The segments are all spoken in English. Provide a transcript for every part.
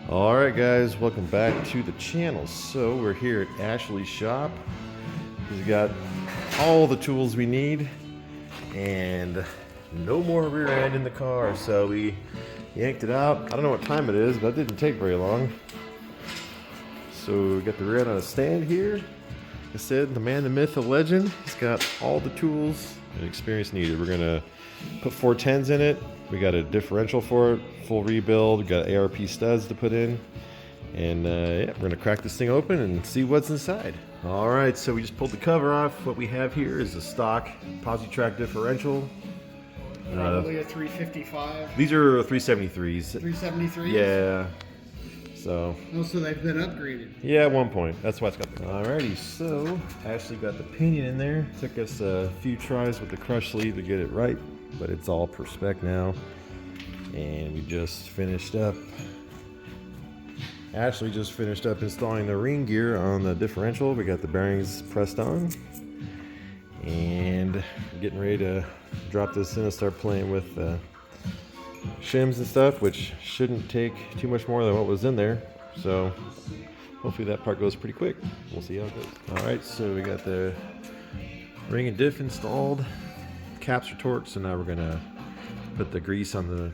Alright guys, welcome back to the channel. So we're here at Ashley's shop. He's got all the tools we need and no more rear end in the car. So we yanked it out. I don't know what time it is, but it didn't take very long. So we got the rear end on a stand here. Like I said, the man, the myth, the legend. He's got all the tools and experience needed. We're gonna put 410s in it. We got a differential for it, full rebuild. We got ARP studs to put in. And yeah, we're gonna crack this thing open and see what's inside. All right, so we just pulled the cover off. What we have here is a stock Positrack differential. Probably a 355. These are 373s. 373s? Yeah. So. Oh, so they've been upgraded. Yeah, at one point. That's why it's got the. Alrighty, so Ashley got the pinion in there. Took us a few tries with the crush sleeve to get it right, but it's all per spec now. And we just finished up. Ashley just finished up installing the ring gear on the differential. We got the bearings pressed on. And getting ready to drop this in and start playing with shims and stuff, which shouldn't take too much more than what was in there. So hopefully that part goes pretty quick. We'll see how it goes. All right, so we got the ring and diff installed. Caps are torqued, so now we're gonna put the grease on the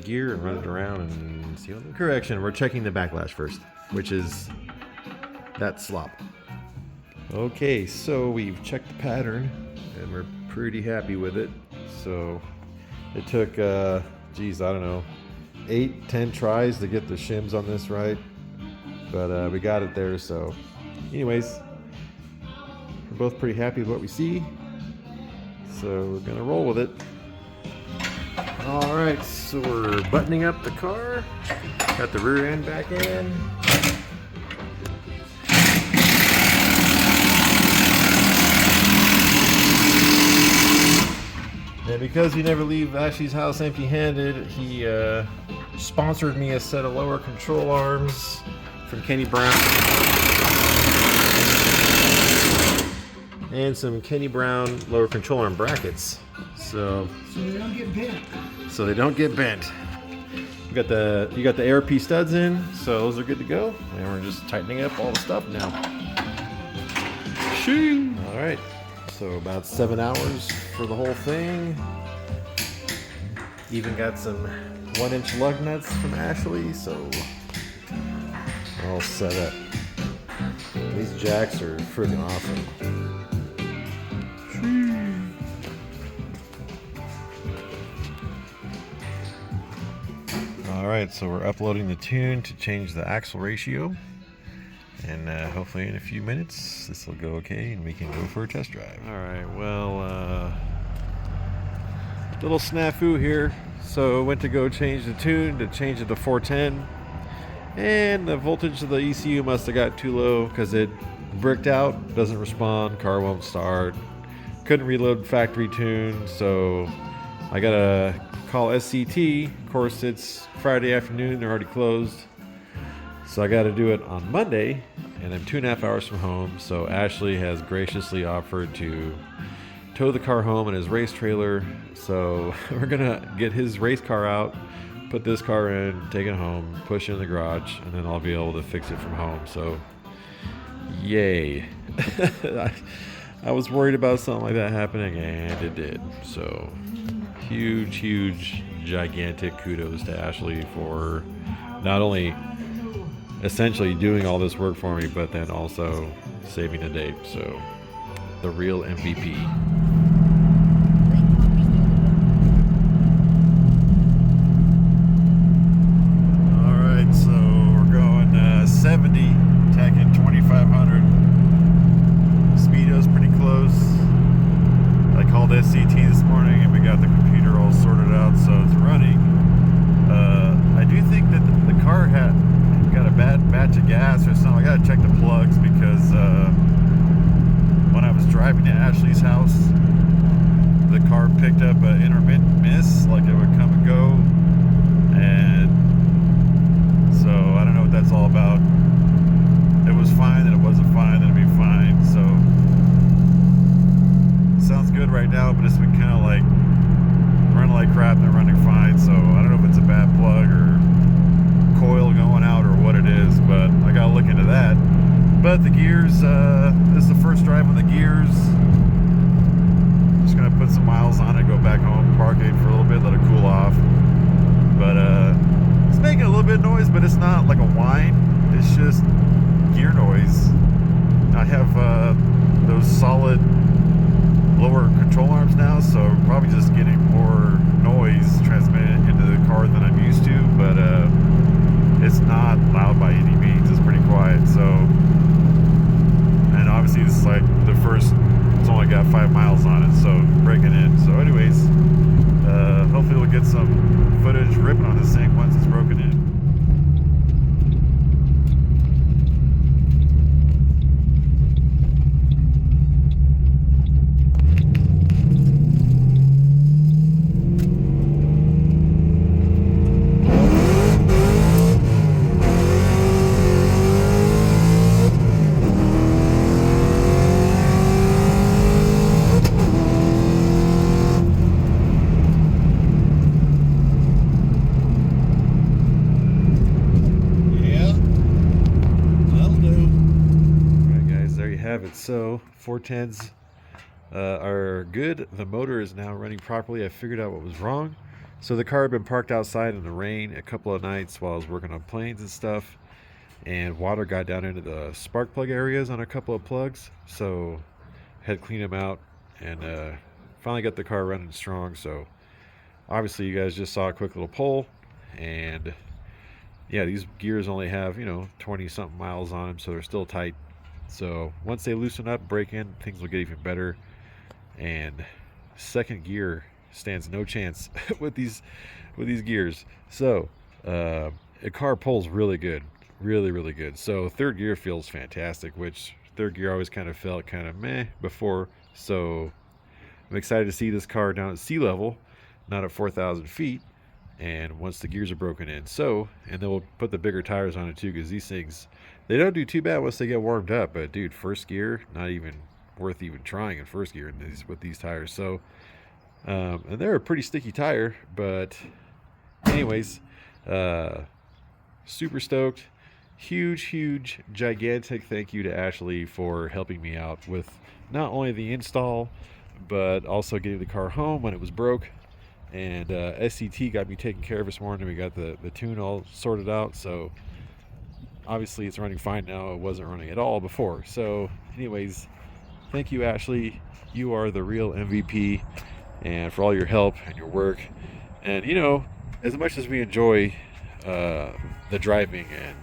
gear and run it around and see how the correction. We're checking the backlash first, which is that slop. Okay, so we've checked the pattern and we're pretty happy with it. So it took geez, I don't know, 8-10 tries to get the shims on this right, but we got it there. So anyways, we're both pretty happy with what we see, so we're gonna roll with it. All right, so we're buttoning up the car, got the rear end back in. And because we never leave Ashley's house empty-handed, he sponsored me a set of lower control arms from Kenny Brown. And some Kenny Brown lower control arm brackets. So they don't get bent. So they don't get bent. You got the ARP studs in, so those are good to go. And we're just tightening up all the stuff now. Shoo! All right. So about 7 hours for the whole thing. Even got some 1-inch lug nuts from Ashley, so all set up. These jacks are freaking awesome. Alright, so we're uploading the tune to change the axle ratio. And hopefully in a few minutes this will go okay and we can go for a test drive. Alright, well, little snafu here. So I went to go change the tune to change it to 410. And the voltage of the ECU must have got too low because it bricked out, doesn't respond, car won't start. Couldn't reload factory tune, so I gotta call SCT. Of course, it's Friday afternoon, they're already closed. So I got to do it on Monday, and I'm 2.5 hours from home. So Ashley has graciously offered to tow the car home in his race trailer. So we're gonna get his race car out, put this car in, take it home, push it in the garage, and then I'll be able to fix it from home. So yay. I was worried about something like that happening, and it did. So huge, gigantic kudos to Ashley for not only essentially doing all this work for me, but then also saving the day. So the real MVP. All right, so we're going 70, tacking 2500. Speedo's pretty close. I called SCT this morning and we got the computer all sorted out, so it's running. I do think that the car had got a bad batch of gas or something. I gotta check the plugs because when I was driving to Ashley's house, the car picked up an intermittent miss, like it would come and go, and so I don't know what that's all about. It was fine, then it wasn't fine, then it'd be fine. So it sounds good right now, but it's been kind of like running like crap and running fine. So I don't know if it's a bad plug or coil going out or what. But the gears, this is the first drive on the gears. Just gonna put some miles on it, go back home, park it for a little bit, let it cool off. But it's making a little bit of noise, but it's not like a whine. It's just gear noise. I have those solid lower control arms now, so I'm probably just getting more noise transmitted into the car than I'm used to, but it's not loud by any means. It's pretty quiet. So, and obviously this is like the first, it's only got 5 miles on it, so breaking in. So anyways, hopefully we'll get some footage ripping on this thing once it's broken in. Have it. So 410s are good. The motor is now running properly. I figured out what was wrong. So the car had been parked outside in the rain a couple of nights while I was working on planes and stuff, and water got down into the spark plug areas on a couple of plugs, so I had to clean them out, and finally got the car running strong. So obviously you guys just saw a quick little pull, and yeah, these gears only have 20 something miles on them, so they're still tight. So once they loosen up, break in, things will get even better. And second gear stands no chance with these gears. So a car pulls really good, really good. So third gear feels fantastic, which third gear always kind of felt kind of meh before. So I'm excited to see this car down at sea level, not at 4,000 feet. And once the gears are broken in, and then we'll put the bigger tires on it too, because these things, they don't do too bad once they get warmed up. But dude, first gear, not even worth even trying in first gear with these tires. So and they're a pretty sticky tire, but anyways, super stoked. Huge gigantic thank you to Ashley for helping me out with not only the install, but also getting the car home when it was broke. And SCT got me taken care of this morning. We got the tune all sorted out, so obviously it's running fine now. It wasn't running at all before. So anyways, thank you, Ashley. You are the real MVP, and for all your help and your work. And as much as we enjoy the driving and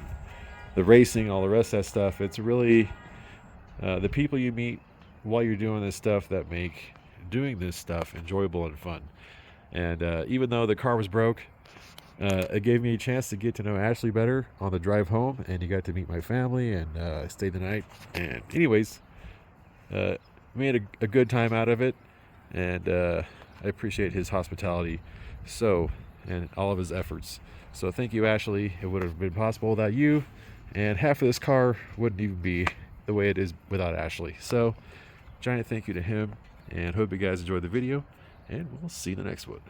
the racing, all the rest of that stuff, it's really the people you meet while you're doing this stuff that make doing this stuff enjoyable and fun. And even though the car was broke, it gave me a chance to get to know Ashley better on the drive home, and you got to meet my family and stay the night. And anyways, made a good time out of it, and I appreciate his hospitality and all of his efforts. So thank you, Ashley. It would have been possible without you, and half of this car wouldn't even be the way it is without Ashley. So giant thank you to him, and hope you guys enjoyed the video, and we'll see you in the next one.